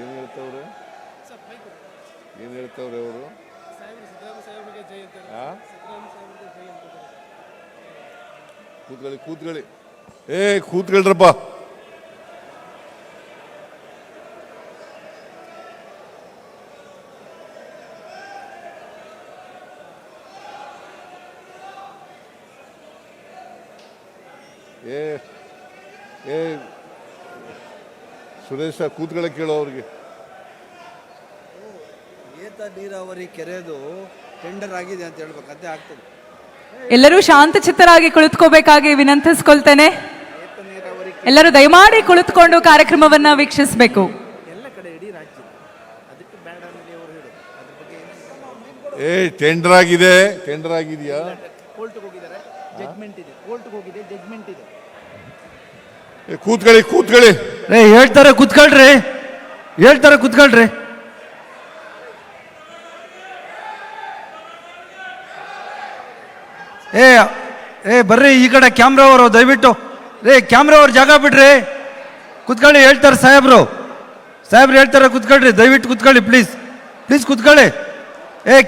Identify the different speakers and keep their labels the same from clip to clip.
Speaker 1: ಏನು ಹೇಳ್ತವ್ರೆ ಏನು ಹೇಳ್ತವ್ರೆ ಅವರು? ಕೂತ್ಕೊಳ್ಳಿ ಕೂತ್ಕೊಳ್ಳಿ, ಕೂತ್ಕೊಳ್ರಪ್ಪ. ಸುರೇಶ ಕೂತ್ಕೊಳ್ಳೋಕೆ ಕೇಳೋ ಅವ್ರಿಗೆ.
Speaker 2: ಏತ ನೀರಾವರಿ ಕೆರೆದು ಟೆಂಡರ್ ಆಗಿದೆ ಅಂತ ಹೇಳ್ಬೇಕಂತೆ ಆಗ್ತದೆ.
Speaker 3: ಎಲ್ಲರೂ ಶಾಂತಚಿತ್ತರಾಗಿ ಕುಳಿತುಕೋಬೇಕಾಗಿ ವಿನಂತಿಸ್ಕೊಳ್ತೇನೆ. ಎಲ್ಲರೂ ದಯಮಾಡಿ ಕುಳಿತುಕೊಂಡು ಕಾರ್ಯಕ್ರಮವನ್ನ ವೀಕ್ಷಿಸಬೇಕು.
Speaker 2: ಎಲ್ಲ ಕಡೆ ಇಡೀ ರಾಜ್ಯ ಅದಕ್ಕೆ ಬೇಡ ಅನ್ನೋದು ಅವರು ಹೇಳೋದು. ಅದ್ರ ಬಗ್ಗೆ
Speaker 1: ಟೆಂಡರ್ ಆಗಿದೆ, ಟೆಂಡರ್ ಆಗಿದೆಯಾ?
Speaker 2: ಕೋರ್ಟ್ಗೆ ಹೋಗಿದ್ದಾರೆ, ಜಡ್ಜ್ಮೆಂಟ್ ಇದೆ. ಕೋರ್ಟ್ಗೆ ಹೋಗಿದೆ, ಜಡ್ಜ್ಮೆಂಟ್ ಇದೆ.
Speaker 1: ಕೂತ್ಕೊಳ್ಳಿ ಕೂತ್ಕೊಳ್ಳಿ.
Speaker 4: ಹೇಳ್ತಾರೆ ಕೂತ್ಕೊಳ್ರಿ, ಹೇಳ್ತಾರೆ ಕೂತ್ಕೊಳ್ರಿ. ಬರ್ರಿ ಈ ಕಡೆ ಕ್ಯಾಮ್ರಾ ಅವರು ದಯವಿಟ್ಟು. ಕ್ಯಾಮ್ರಾ ಅವ್ರ ಜಾಗ ಬಿಡ್ರಿ, ಕೂತ್ಕೊಳ್ಳಿ. ಹೇಳ್ತಾರೆ ಸಾಹೇಬ್ರು ಹೇಳ್ತಾರೆ ಕೂತ್ಕೊಳ್ರಿ, ದಯವಿಟ್ಟು ಕೂತ್ಕೊಳ್ಳಿ ಪ್ಲೀಸ್, ಪ್ಲೀಸ್ ಕೂತ್ಕೊಳ್ಳಿ.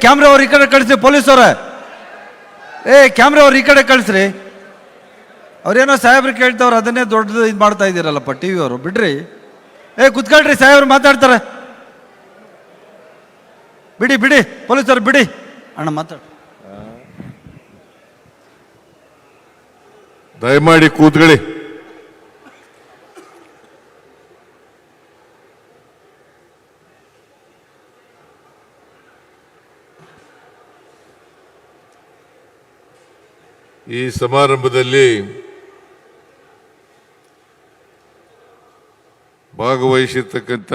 Speaker 4: ಕ್ಯಾಮ್ರಾ ಅವ್ರು ಈ ಕಡೆ ಕಳಿಸಿ, ಪೊಲೀಸ್ ಅವ್ರ ಕ್ಯಾಮ್ರಾ ಅವ್ರು ಈ ಕಡೆ ಕಳಿಸ್ರಿ. ಅವ್ರೇನೋ ಸಾಹೇಬ್ರು ಕೇಳ್ತಾವ್ರು, ಅದನ್ನೇ ದೊಡ್ಡದು ಇದು ಮಾಡ್ತಾ ಇದ್ದೀರಲ್ಲಪ್ಪ ಟಿ ವಿ ಅವರು, ಬಿಡ್ರಿ. ಕೂತ್ಕೊಳ್ರಿ, ಸಾಹೇಬ್ರು ಮಾತಾಡ್ತಾರೆ. ಬಿಡಿ ಬಿಡಿ ಪೊಲೀಸರು ಬಿಡಿ. ಅಣ್ಣ ಮಾತಾಡ,
Speaker 1: ದಯಮಾಡಿ ಕೂತ್ಕೊಳ್ಳಿ. ಈ ಸಮಾರಂಭದಲ್ಲಿ ಭಾಗವಹಿಸಿರ್ತಕ್ಕಂಥ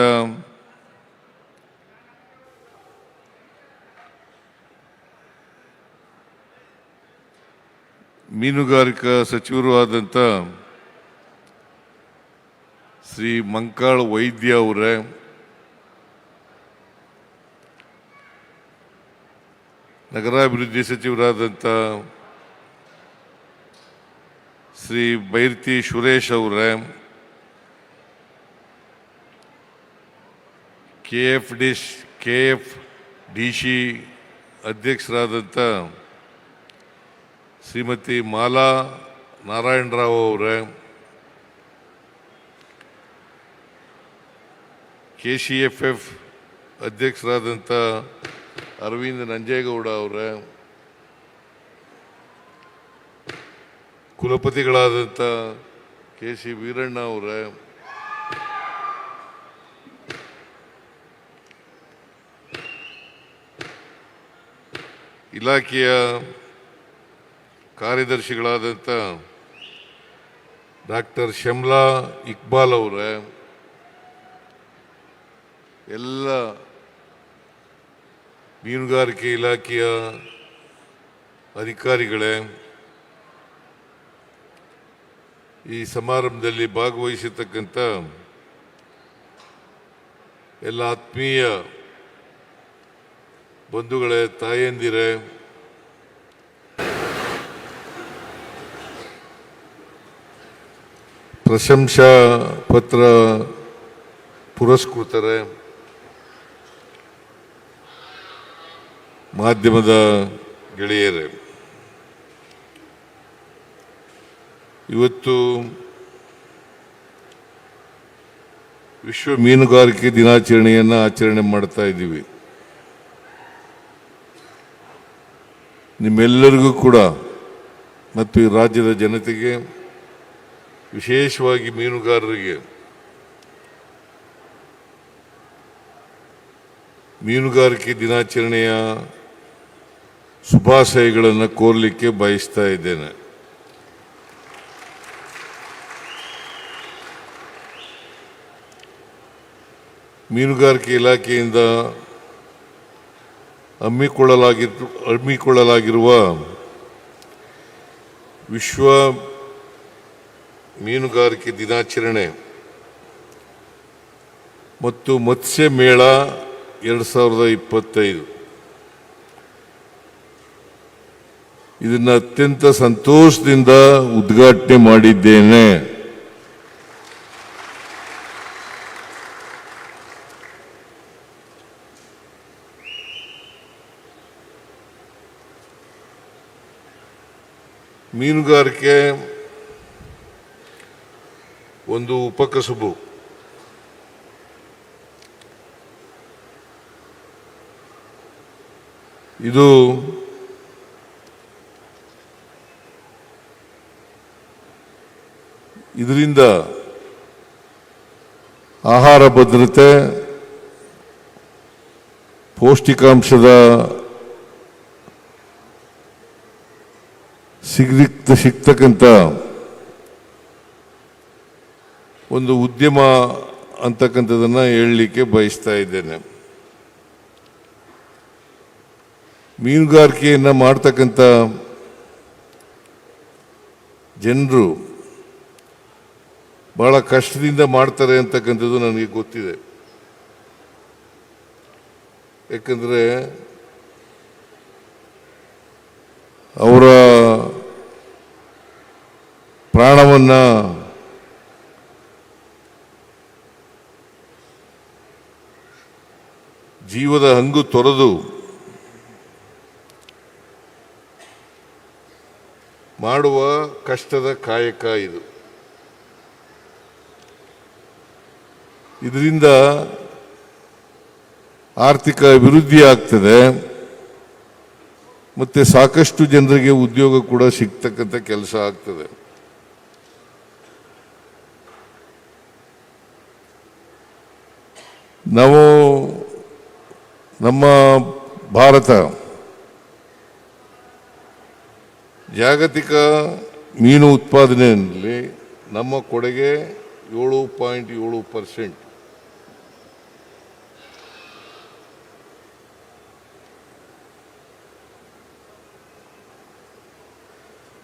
Speaker 1: ಮೀನುಗಾರಿಕಾ ಸಚಿವರು ಆದಂಥ ಶ್ರೀ ಮಂಕಾಳ ವೈದ್ಯ ಅವರೇ, ನಗರಾಭಿವೃದ್ಧಿ ಸಚಿವರಾದಂಥ ಶ್ರೀ ಬೈರ್ತಿ ಸುರೇಶ್ ಅವರೇ, KFDC ಅಧ್ಯಕ್ಷರಾದಂಥ ಶ್ರೀಮತಿ ಮಾಲಾ ನಾರಾಯಣರಾವ್ ಅವರೇ, KCFF ಅಧ್ಯಕ್ಷರಾದಂಥ ಅರವಿಂದ್ ನಂಜೇಗೌಡ ಅವರೇ, ಕುಲಪತಿಗಳಾದಂಥ KC ವೀರಣ್ಣ ಅವರೇ, ಇಲಾಖೆಯ ಕಾರ್ಯದರ್ಶಿಗಳಾದಂಥ ಡಾಕ್ಟರ್ ಶಮ್ಲಾ ಇಕ್ಬಾಲ್ ಅವರೇ, ಎಲ್ಲ ಮೀನುಗಾರಿಕೆ ಇಲಾಖೆಯ ಅಧಿಕಾರಿಗಳೇ, ಈ ಸಮಾರಂಭದಲ್ಲಿ ಭಾಗವಹಿಸಿರ್ತಕ್ಕಂಥ ಎಲ್ಲ ಆತ್ಮೀಯ ಬಂಧುಗಳೇ, ತಾಯಂದಿರೇ, ಪ್ರಶಂಸಾ ಪತ್ರ ಪುರಸ್ಕೃತರೇ, ಮಾಧ್ಯಮದ ಗೆಳೆಯರೇ, ಇವತ್ತು ವಿಶ್ವ ಮೀನುಗಾರಿಕೆ ದಿನಾಚರಣೆಯನ್ನು ಆಚರಣೆ ಮಾಡ್ತಾ ಇದ್ದೀವಿ. ನಿಮ್ಮೆಲ್ಲರಿಗೂ ಕೂಡ ಮತ್ತು ಈ ರಾಜ್ಯದ ಜನತೆಗೆ, ವಿಶೇಷವಾಗಿ ಮೀನುಗಾರರಿಗೆ ಮೀನುಗಾರಿಕೆ ದಿನಾಚರಣೆಯ ಶುಭಾಶಯಗಳನ್ನು ಕೋರಲಿಕ್ಕೆ ಬಯಸ್ತಾ ಇದ್ದೇನೆ. ಮೀನುಗಾರಿಕೆ ಇಲಾಖೆಯಿಂದ ಹಮ್ಮಿಕೊಳ್ಳಲಾಗಿರುವ ವಿಶ್ವ ಮೀನುಗಾರಿಕೆ ದಿನಾಚರಣೆ ಮತ್ತು ಮತ್ಸ್ಯ ಮೇಳ 2025 ಇದನ್ನು ಅತ್ಯಂತ ಸಂತೋಷದಿಂದ ಉದ್ಘಾಟನೆ ಮಾಡಿದ್ದೇನೆ. ಮೀನುಗಾರಿಕೆ ಒಂದು ಉಪಕಸಬು. ಇದು ಇದರಿಂದ ಆಹಾರ ಭದ್ರತೆ, ಪೌಷ್ಟಿಕಾಂಶದ ಸಿಗ್ತಕ್ಕಂಥ ಒಂದು ಉದ್ಯಮ ಅಂತಕ್ಕಂಥದ್ದನ್ನು ಹೇಳಲಿಕ್ಕೆ ಬಯಸ್ತಾ ಇದ್ದೇನೆ. ಮೀನುಗಾರಿಕೆಯನ್ನು ಮಾಡ್ತಕ್ಕಂಥ ಜನರು ಬಹಳ ಕಷ್ಟದಿಂದ ಮಾಡ್ತಾರೆ ಅಂತಕ್ಕಂಥದ್ದು ನನಗೆ ಗೊತ್ತಿದೆ. ಯಾಕಂದರೆ ಅವರ ಪ್ರಾಣವನ್ನು ಜೀವದ ಹಂಗು ತೊರೆದು ಮಾಡುವ ಕಷ್ಟದ ಕಾಯಕ ಇದು. ಇದರಿಂದ ಆರ್ಥಿಕ ಅಭಿವೃದ್ಧಿ ಆಗ್ತದೆ ಮತ್ತು ಸಾಕಷ್ಟು ಜನರಿಗೆ ಉದ್ಯೋಗ ಕೂಡ ಸಿಗ್ತಕ್ಕಂಥ ಕೆಲಸ ಆಗ್ತದೆ. ನಾವು ನಮ್ಮ ಭಾರತ ಜಾಗತಿಕ ಮೀನು ಉತ್ಪಾದನೆಯಲ್ಲಿ ನಮ್ಮ ಕೊಡುಗೆ 7.7%.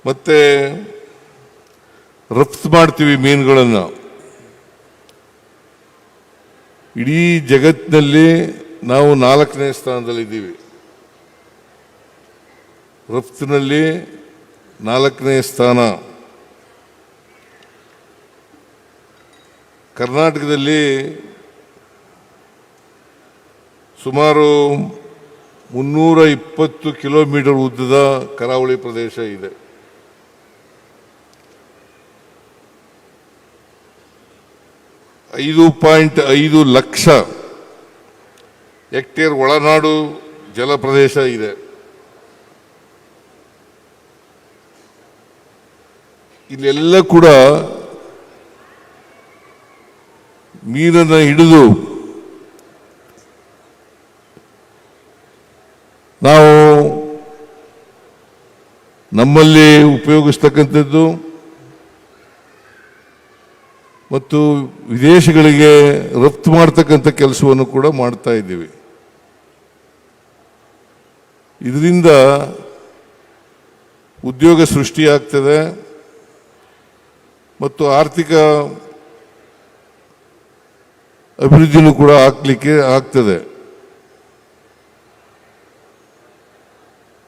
Speaker 1: ಮತ್ತೆ ರಫ್ತು ಮಾಡ್ತೀವಿ ಮೀನುಗಳನ್ನು. ಇಡೀ ಜಗತ್ತಿನಲ್ಲಿ ನಾವು 4ನೇ ಸ್ಥಾನದಲ್ಲಿದ್ದೀವಿ. ರಫ್ತಿನಲ್ಲಿ 4ನೇ ಸ್ಥಾನ. ಕರ್ನಾಟಕದಲ್ಲಿ ಸುಮಾರು 320 ಕಿಲೋಮೀಟರ್ ಉದ್ದದ ಕರಾವಳಿ ಪ್ರದೇಶ ಇದೆ. $5.5 ಲಕ್ಷ ಹೆಕ್ಟೇರ್ ಒಳನಾಡು ಜಲಪ್ರದೇಶ ಇದೆ. ಇಲ್ಲೆಲ್ಲ ಕೂಡ ಮೀನನ್ನು ಹಿಡಿದು ನಾವು ನಮ್ಮಲ್ಲಿ ಉಪಯೋಗಿಸ್ತಕ್ಕಂಥದ್ದು ಮತ್ತು ವಿದೇಶಗಳಿಗೆ ರಫ್ತು ಮಾಡ್ತಕ್ಕಂಥ ಕೆಲಸವನ್ನು ಕೂಡ ಮಾಡ್ತಾ ಇದ್ದೀವಿ. ಇದರಿಂದ ಉದ್ಯೋಗ ಸೃಷ್ಟಿಯಾಗ್ತದೆ ಮತ್ತು ಆರ್ಥಿಕ ಅಭಿವೃದ್ಧಿನೂ ಕೂಡ ಆಗ್ತದೆ.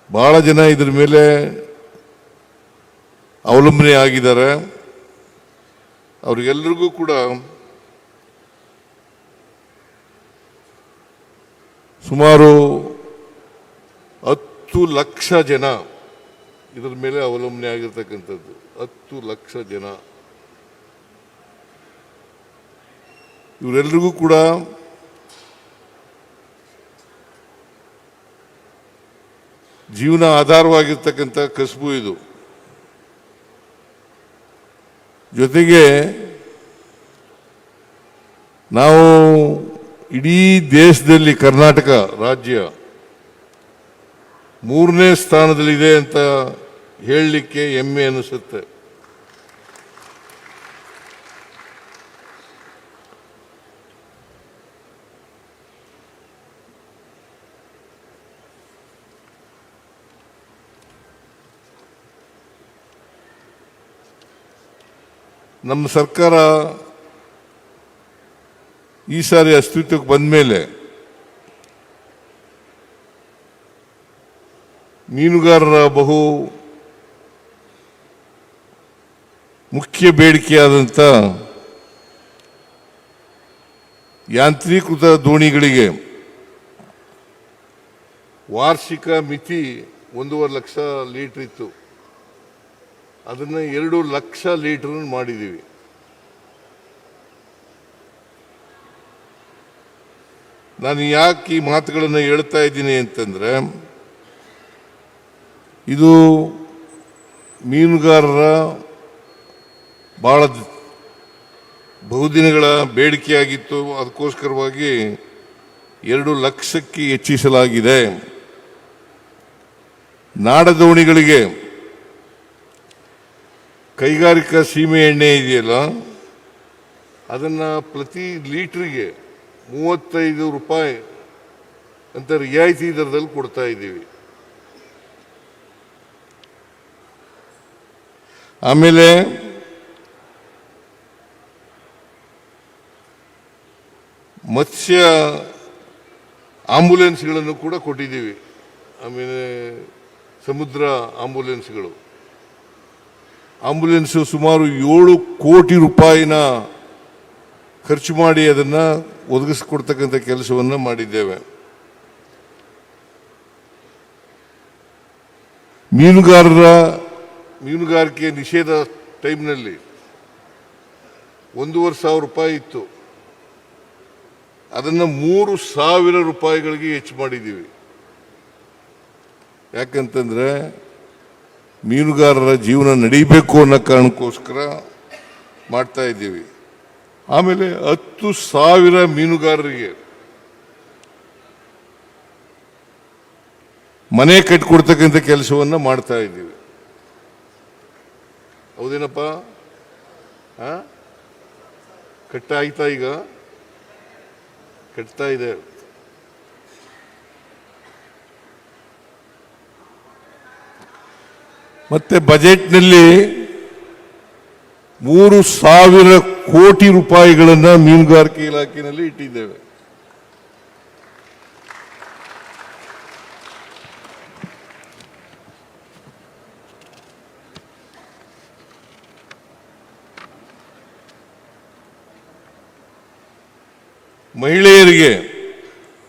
Speaker 1: ಬಹಳ ಜನ ಇದರ ಮೇಲೆ ಅವಲಂಬನೆ ಆಗಿದ್ದಾರೆ. ಅವರಿಗೆಲ್ಲರಿಗೂ ಕೂಡ ಸುಮಾರು 10 ಲಕ್ಷ ಜನ ಇದರ ಮೇಲೆ ಅವಲಂಬನೆ ಆಗಿರ್ತಕ್ಕಂಥದ್ದು. 10 ಲಕ್ಷ ಜನ. ಇವರೆಲ್ಲರಿಗೂ ಕೂಡ ಜೀವನ ಆಧಾರವಾಗಿರ್ತಕ್ಕಂಥ ಕಸುಬು ಇದು. ಜೊತೆಗೆ ನಾವು ಇಡೀ ದೇಶದಲ್ಲಿ ಕರ್ನಾಟಕ ರಾಜ್ಯ 3ನೇ ಸ್ಥಾನದಲ್ಲಿದೆ ಅಂತ ಹೇಳಲಿಕ್ಕೆ ಹೆಮ್ಮೆ ಅನಿಸುತ್ತೆ. ನಮ್ಮ ಸರ್ಕಾರ ಈ ಸಾರಿ ಅಸ್ತಿತ್ವಕ್ಕೆ ಬಂದ ಮೇಲೆ ಮೀನುಗಾರರ ಬಹು ಮುಖ್ಯ ಬೇಡಿಕೆಯಾದಂಥ ಯಾಂತ್ರೀಕೃತ ದೋಣಿಗಳಿಗೆ ವಾರ್ಷಿಕ ಮಿತಿ 1.5 ಲಕ್ಷ ಲೀಟರ್ ಇತ್ತು. ಅದನ್ನು 2 ಲಕ್ಷ ಲೀಟರ್ ಮಾಡಿದ್ದೀವಿ. ನಾನು ಯಾಕೆ ಈ ಮಾತುಗಳನ್ನು ಹೇಳ್ತಾ ಇದ್ದೀನಿ ಅಂತಂದರೆ, ಇದು ಮೀನುಗಾರರ ಭಾಳ ಬಹುದಿನಗಳ ಬೇಡಿಕೆಯಾಗಿತ್ತು. ಅದಕ್ಕೋಸ್ಕರವಾಗಿ 2 ಲಕ್ಷಕ್ಕೆ ಹೆಚ್ಚಿಸಲಾಗಿದೆ. ನಾಡದೋಣಿಗಳಿಗೆ ಕೈಗಾರಿಕಾ ಸೀಮೆ ಎಣ್ಣೆ ಇದೆಯಲ್ಲ, ಅದನ್ನು ಪ್ರತಿ ಲೀಟ್ರಿಗೆ 35 ರೂಪಾಯಿ ಅಂತ ರಿಯಾಯಿತಿ ದರದಲ್ಲಿ ಕೊಡ್ತಾ ಇದ್ದೀವಿ. ಆಮೇಲೆ ಮತ್ಸ್ಯ ಆಂಬುಲೆನ್ಸ್ಗಳನ್ನು ಕೂಡ ಕೊಟ್ಟಿದ್ದೀವಿ. ಆಮೇಲೆ ಸಮುದ್ರ ಆಂಬುಲೆನ್ಸು ಸುಮಾರು 7 ಕೋಟಿ ರೂಪಾಯಿನ ಖರ್ಚು ಮಾಡಿ ಅದನ್ನು ಒದಗಿಸ್ಕೊಡ್ತಕ್ಕಂಥ ಕೆಲಸವನ್ನು ಮಾಡಿದ್ದೇವೆ. ಮೀನುಗಾರಿಕೆ ನಿಷೇಧ ಟೈಮ್ನಲ್ಲಿ 1,500 ರೂಪಾಯಿ ಇತ್ತು, ಅದನ್ನು 3,000 ರೂಪಾಯಿಗಳಿಗೆ ಹೆಚ್ಚು ಮಾಡಿದ್ದೀವಿ. ಯಾಕಂತಂದರೆ ಮೀನುಗಾರರ ಜೀವನ ನಡೀಬೇಕು ಅನ್ನೋ ಕಾರಣಕ್ಕೋಸ್ಕರ ಮಾಡ್ತಾ ಇದ್ದೀವಿ. ಆಮೇಲೆ 10,000 ಮೀನುಗಾರರಿಗೆ ಮನೆ ಕಟ್ಟಿಕೊಡ್ತಕ್ಕಂಥ ಕೆಲಸವನ್ನು ಮಾಡ್ತಾ ಇದ್ದೀವಿ. ಹೌದೇನಪ್ಪ? ಕಟ್ಟಾಯ್ತಾ? ಈಗ ಕಟ್ತಾ ಇದೆ. ಮತ್ತೆ ಬಜೆಟ್ನಲ್ಲಿ 3,000 ಕೋಟಿ ರೂಪಾಯಿಗಳನ್ನು ಮೀನುಗಾರಿಕೆ ಇಲಾಖೆಯಲ್ಲಿ ಇಟ್ಟಿದ್ದೇವೆ.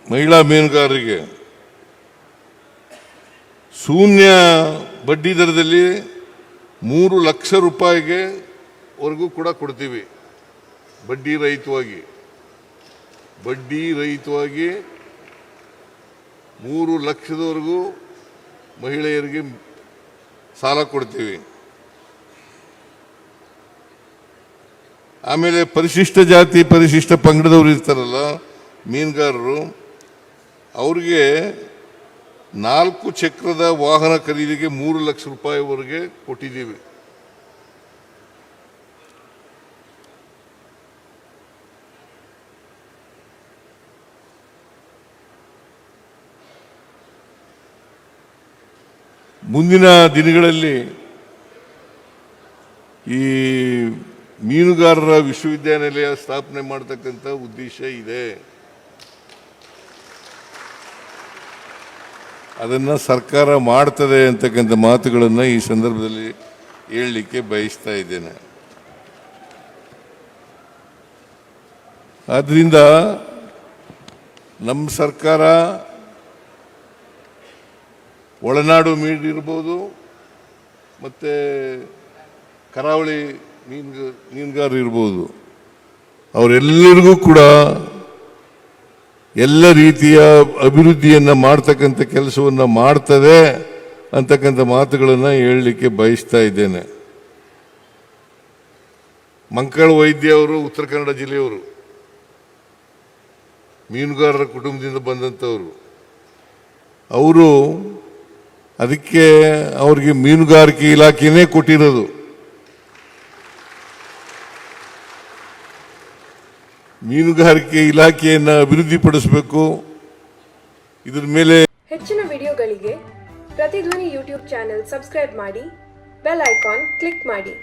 Speaker 1: ಮಹಿಳಾ ಮೀನುಗಾರರಿಗೆ ಶೂನ್ಯ ಬಡ್ಡಿ ದರದಲ್ಲಿ 3 ಲಕ್ಷ ರೂಪಾಯಿಗೆ ವರೆಗೂ ಕೂಡ ಕೊಡ್ತೀವಿ. ಬಡ್ಡಿ ರಹಿತವಾಗಿ 3 ಲಕ್ಷದವರೆಗೂ ಮಹಿಳೆಯರಿಗೆ ಸಾಲ ಕೊಡ್ತೀವಿ. ಆಮೇಲೆ ಪರಿಶಿಷ್ಟ ಜಾತಿ ಪರಿಶಿಷ್ಟ ಪಂಗಡದವರು ಇರ್ತಾರಲ್ಲ ಮೀನುಗಾರರು, ಅವ್ರಿಗೆ 4 ಚಕ್ರದ ವಾಹನ ಖರೀದಿಗೆ 3 ಲಕ್ಷ ರೂಪಾಯಿವರೆಗೆ ಕೊಟ್ಟಿದ್ದೀವಿ. ಮುಂದಿನ ದಿನಗಳಲ್ಲಿ ಈ ಮೀನುಗಾರರ ವಿಶ್ವವಿದ್ಯಾನಿಲಯ ಸ್ಥಾಪನೆ ಮಾಡತಕ್ಕಂಥ ಉದ್ದೇಶ ಇದೆ. ಅದನ್ನು ಸರ್ಕಾರ ಮಾಡ್ತದೆ ಅಂತಕ್ಕಂಥ ಮಾತುಗಳನ್ನು ಈ ಸಂದರ್ಭದಲ್ಲಿ ಹೇಳಲಿಕ್ಕೆ ಬಯಸ್ತಾ ಇದ್ದೇನೆ. ಆದ್ದರಿಂದ ನಮ್ಮ ಸರ್ಕಾರ ಒಳನಾಡು ಮೀನಿರ್ಬೋದು ಮತ್ತು ಕರಾವಳಿ ಮೀನುಗಾರರು ಇರ್ಬೋದು, ಅವರೆಲ್ಲರಿಗೂ ಕೂಡ ಎಲ್ಲ ರೀತಿಯ ಅಭಿವೃದ್ಧಿಯನ್ನು ಮಾಡ್ತಕ್ಕಂಥ ಕೆಲಸವನ್ನು ಮಾಡ್ತದೆ ಅಂತಕ್ಕಂಥ ಮಾತುಗಳನ್ನು ಹೇಳಲಿಕ್ಕೆ ಬಯಸ್ತಾ ಇದ್ದೇನೆ. ಮಂಕಳ ವೈದ್ಯ ಅವರು ಉತ್ತರ ಕನ್ನಡ ಜಿಲ್ಲೆಯವರು, ಮೀನುಗಾರರ ಕುಟುಂಬದಿಂದ ಬಂದಂಥವರು. ಅವರು ಅದಕ್ಕೆ ಅವ್ರಿಗೆ ಮೀನುಗಾರಿಕೆ ಇಲಾಖೆನೇ ಕೊಟ್ಟಿರೋದು. ಮೀನುಗಾರಿಕೆ ಇಲಾಖೆಯನ್ನು ಅಭಿವೃದ್ಧಿಪಡಿಸಬೇಕು. ಇದರ ಮೇಲೆ
Speaker 5: ಹೆಚ್ಚಿನ ವಿಡಿಯೋಗಳಿಗೆ ಪ್ರತಿಧ್ವನಿ ಯೂಟ್ಯೂಬ್ ಚಾನೆಲ್ ಸಬ್ಸ್ಕ್ರೈಬ್ ಮಾಡಿ, ಬೆಲ್ ಐಕಾನ್ ಕ್ಲಿಕ್ ಮಾಡಿ.